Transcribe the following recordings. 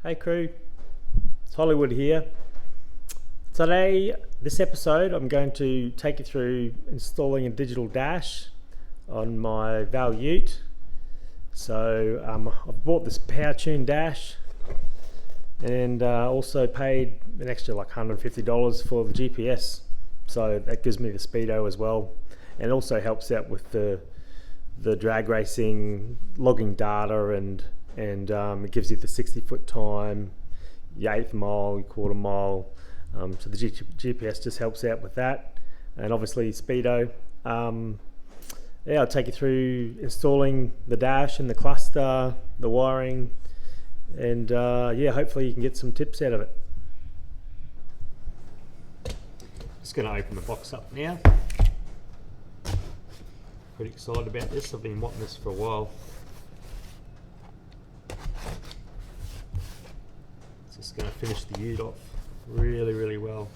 Hey crew, it's Hollywood here. Today, this episode, I'm going to take you through installing a digital dash on my Valiant. So I've bought this Powertune Dash and also paid an extra like $150 for the GPS. So that gives me the speedo as well, and it also helps out with the drag racing, logging data, and it gives you the 60-foot time, your eighth mile, your quarter mile. So the GPS just helps out with that, and obviously speedo. I'll take you through installing the dash and the cluster, the wiring, and hopefully you can get some tips out of it. Just going to open the box up now. Pretty excited about this. I've been wanting this for a while. Just going to finish the ute off really well.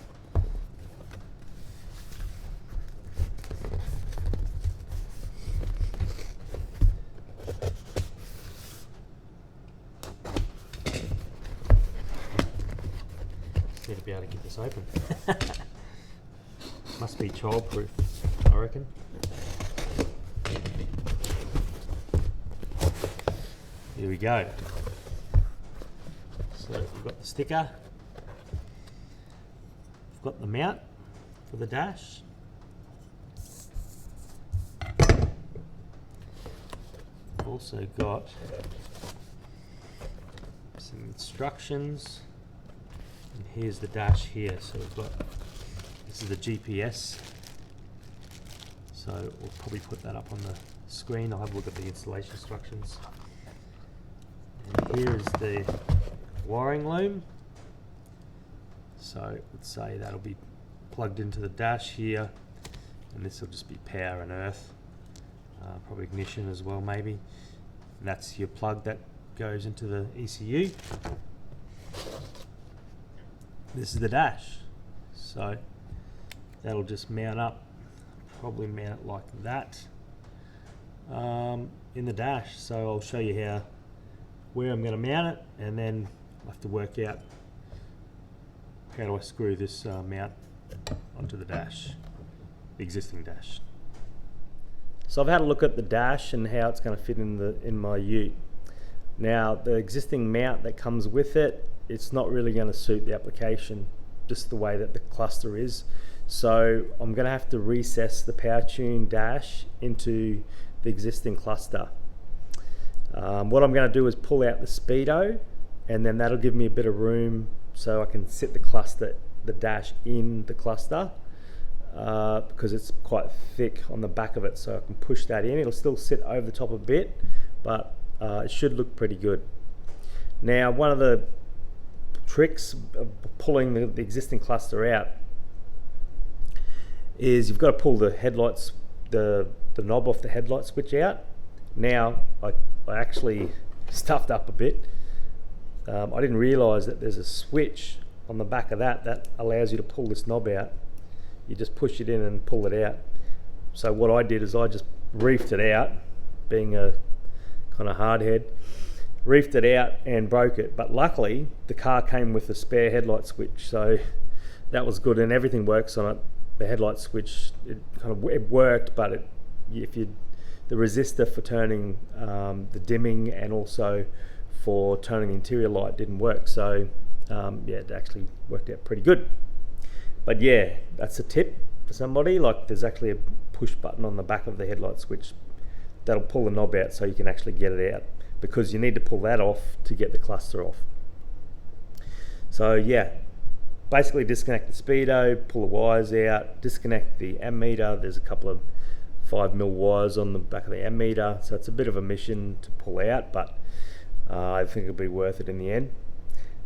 Just need to be able to get this open. Must be childproof, I reckon. Here we go. So we've got the sticker, we've got the mount for the dash, we've also got some instructions, and here's the dash here. So we've got, this is the GPS, so we'll probably put that up on the screen. I'll have a look at the installation instructions. And here is the wiring loom. So let's say that'll be plugged into the dash here, and this will just be power and earth, probably ignition as well maybe. And that's your plug that goes into the ECU. This is the dash, so that'll just mount up, probably mount it like that in the dash. So I'll show you where I'm going to mount it, and then I'll have to work out how do I screw this mount onto the dash, the existing dash. So I've had a look at the dash and how it's going to fit in my ute. Now the existing mount that comes with it, it's not really going to suit the application, just the way that the cluster is. So I'm going to have to recess the Powertune dash into the existing cluster. What I'm going to do is pull out the speedo, and then that'll give me a bit of room so I can sit the dash in the cluster, because it's quite thick on the back of it, so I can push that in. It'll still sit over the top a bit, but it should look pretty good. Now, one of the tricks of pulling the existing cluster out is you've got to pull the headlights, the knob off the headlight switch out. Now I actually stuffed up a bit. I didn't realise that there's a switch on the back of that allows you to pull this knob out. You just push it in and pull it out. So what I did is I just reefed it out, being a kind of hard head, reefed it out and broke it. But luckily the car came with a spare headlight switch, so that was good, and everything works on it. The headlight switch, it worked, but the resistor for turning the dimming and also for turning the interior light didn't work. So it actually worked out pretty good. But yeah, that's a tip for somebody. Like, there's actually a push button on the back of the headlight switch that'll pull the knob out so you can actually get it out, because you need to pull that off to get the cluster off. So yeah, basically disconnect the speedo, pull the wires out, disconnect the ammeter. There's a couple of 5mm wires on the back of the ammeter, so it's a bit of a mission to pull out, but I think it'll be worth it in the end.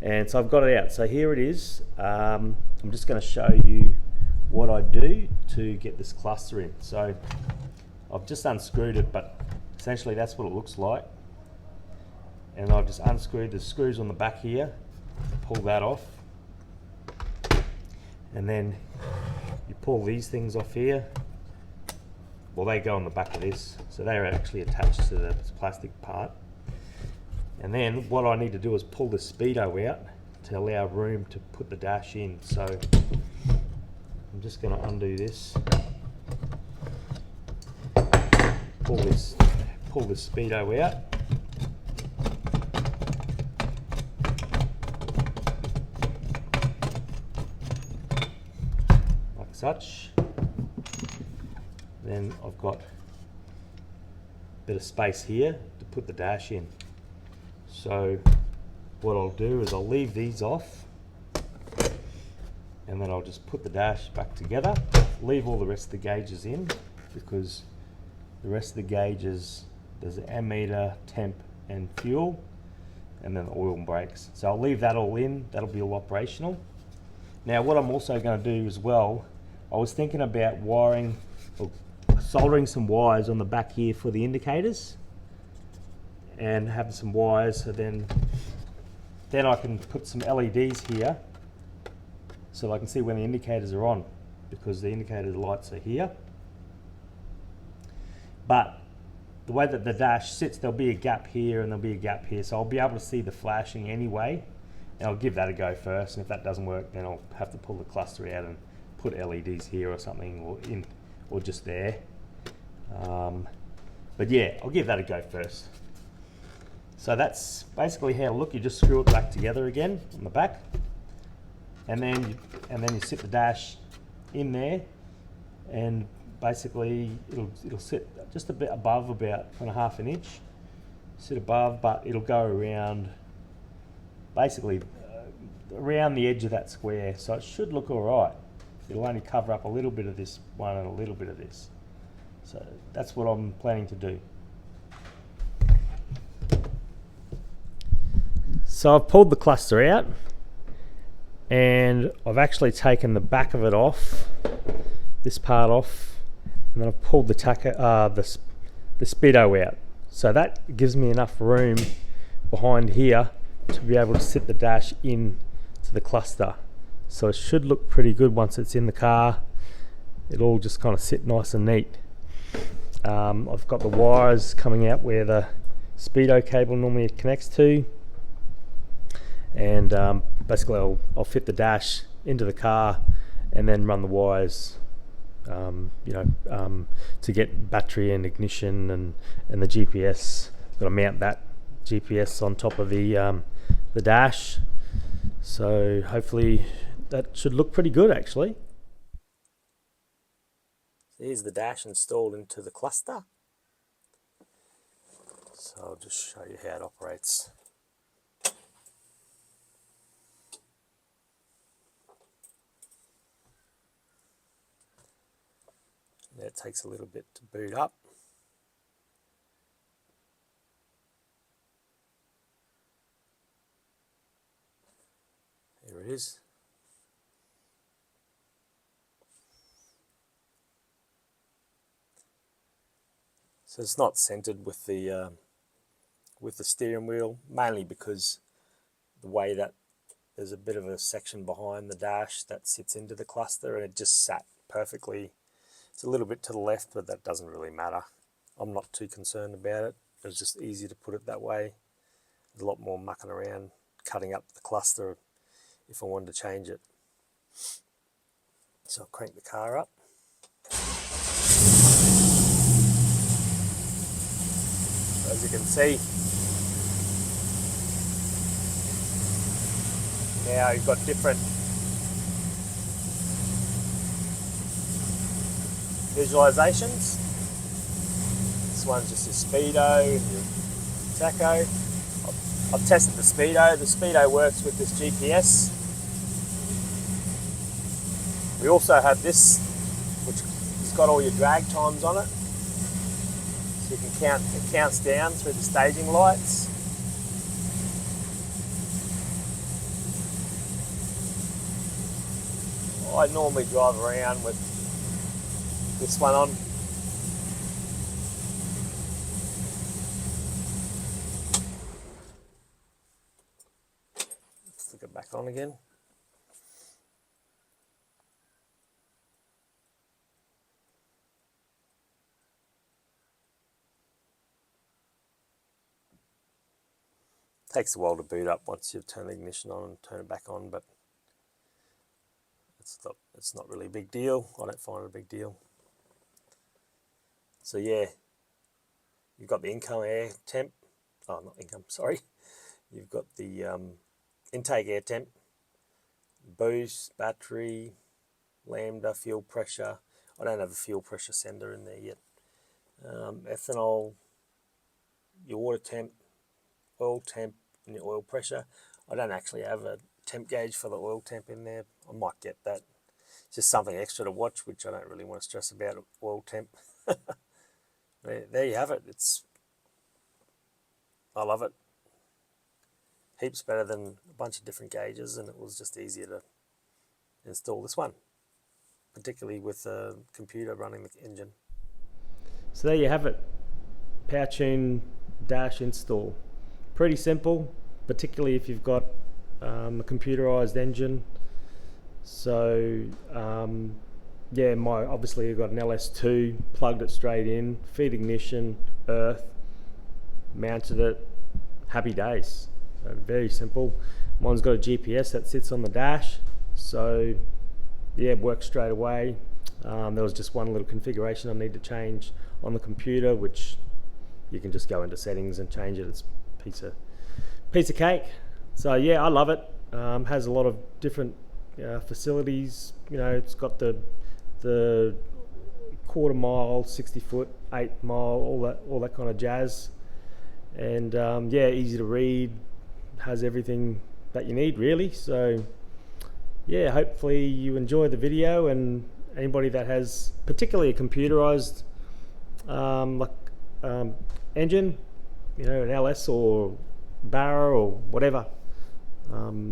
And so I've got it out. So here it is. I'm just going to show you what I do to get this cluster in. So I've just unscrewed it, but essentially that's what it looks like. And I've just unscrewed the screws on the back here, pull that off, and then you pull these things off here. Well, they go on the back of this, so they are actually attached to the plastic part. And then what I need to do is pull the speedo out to allow room to put the dash in. So I'm just going to undo this, pull the speedo out. Like such. Then I've got a bit of space here to put the dash in. So what I'll do is I'll leave these off, and then I'll just put the dash back together, leave all the rest of the gauges in, because the rest of the gauges, there's the ammeter, temp and fuel, and then the oil and brakes. So I'll leave that all in, that'll be all operational. Now what I'm also going to do as well, I was thinking about wiring or soldering some wires on the back here for the indicators, and having some wires, so then I can put some LEDs here so I can see when the indicators are on, because the indicator lights are here. But the way that the dash sits, there'll be a gap here and there'll be a gap here, so I'll be able to see the flashing anyway, and I'll give that a go first, and if that doesn't work, then I'll have to pull the cluster out and put LEDs here or something, or in, or just there. But yeah, I'll give that a go first. So that's basically how it'll look. You just screw it back together again on the back, and then you sit the dash in there, and basically it'll sit just a bit above, about 1/2 an inch, sit above, but it'll go around, basically around the edge of that square, so it should look all right. It'll only cover up a little bit of this one and a little bit of this. So that's what I'm planning to do. So I've pulled the cluster out, and I've actually taken the back of it off, this part off, and then I've pulled the speedo out. So that gives me enough room behind here to be able to sit the dash in to the cluster. So it should look pretty good once it's in the car. It'll all just kind of sit nice and neat. I've got the wires coming out where the speedo cable normally connects to, and basically I'll fit the dash into the car and then run the wires, to get battery and ignition and the GPS. Got to mount that GPS on top of the dash, so hopefully that should look pretty good actually. Here's the dash installed into the cluster, so I'll just show you how it operates. It takes a little bit to boot up. Here it is. So it's not centered with the steering wheel, mainly because the way that there's a bit of a section behind the dash that sits into the cluster, and it just sat perfectly. It's a little bit to the left, but that doesn't really matter. I'm not too concerned about it. It's just easy to put it that way. There's a lot more mucking around, cutting up the cluster if I wanted to change it. So I'll crank the car up. So as you can see, now you've got different visualizations. This one's just your speedo and your tacho. I've tested the speedo. The speedo works with this GPS. We also have this, which has got all your drag times on it. So you can count, it counts down through the staging lights. I normally drive around with this one on. Let's stick it back on again. Takes a while to boot up once you turn the ignition on and turn it back on, but it's not really a big deal. I don't find it a big deal. So yeah, you've got the income air temp. Oh, not income, sorry. You've got the intake air temp, boost, battery, lambda, fuel pressure. I don't have a fuel pressure sender in there yet. Ethanol, your water temp, oil temp, and your oil pressure. I don't actually have a temp gauge for the oil temp in there. I might get that. It's just something extra to watch, which I don't really want to stress about. Oil temp. There you have it. I love it. Heaps better than a bunch of different gauges, and it was just easier to install this one, particularly with a computer running the engine. So there you have it. Powertune Dash install. Pretty simple, particularly if you've got a computerized engine. So yeah, obviously I've got an LS2, plugged it straight in, feed ignition, earth, mounted it, happy days. So very simple. Mine's got a GPS that sits on the dash, so yeah, it works straight away. There was just one little configuration I need to change on the computer, which you can just go into settings and change it. It's a piece of cake. So yeah, I love it. Has a lot of different facilities. You know, it's got the quarter mile, 60 foot, 8 mile, all that kind of jazz. And yeah, easy to read. Has everything that you need really. So yeah, hopefully you enjoy the video, and anybody that has particularly a computerized engine, you know, an LS or Barra or whatever,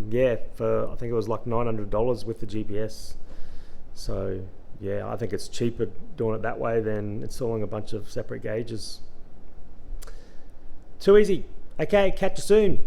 yeah, for I think it was like $900 with the GPS. So yeah, I think it's cheaper doing it that way than installing a bunch of separate gauges. Too easy. Okay, catch you soon.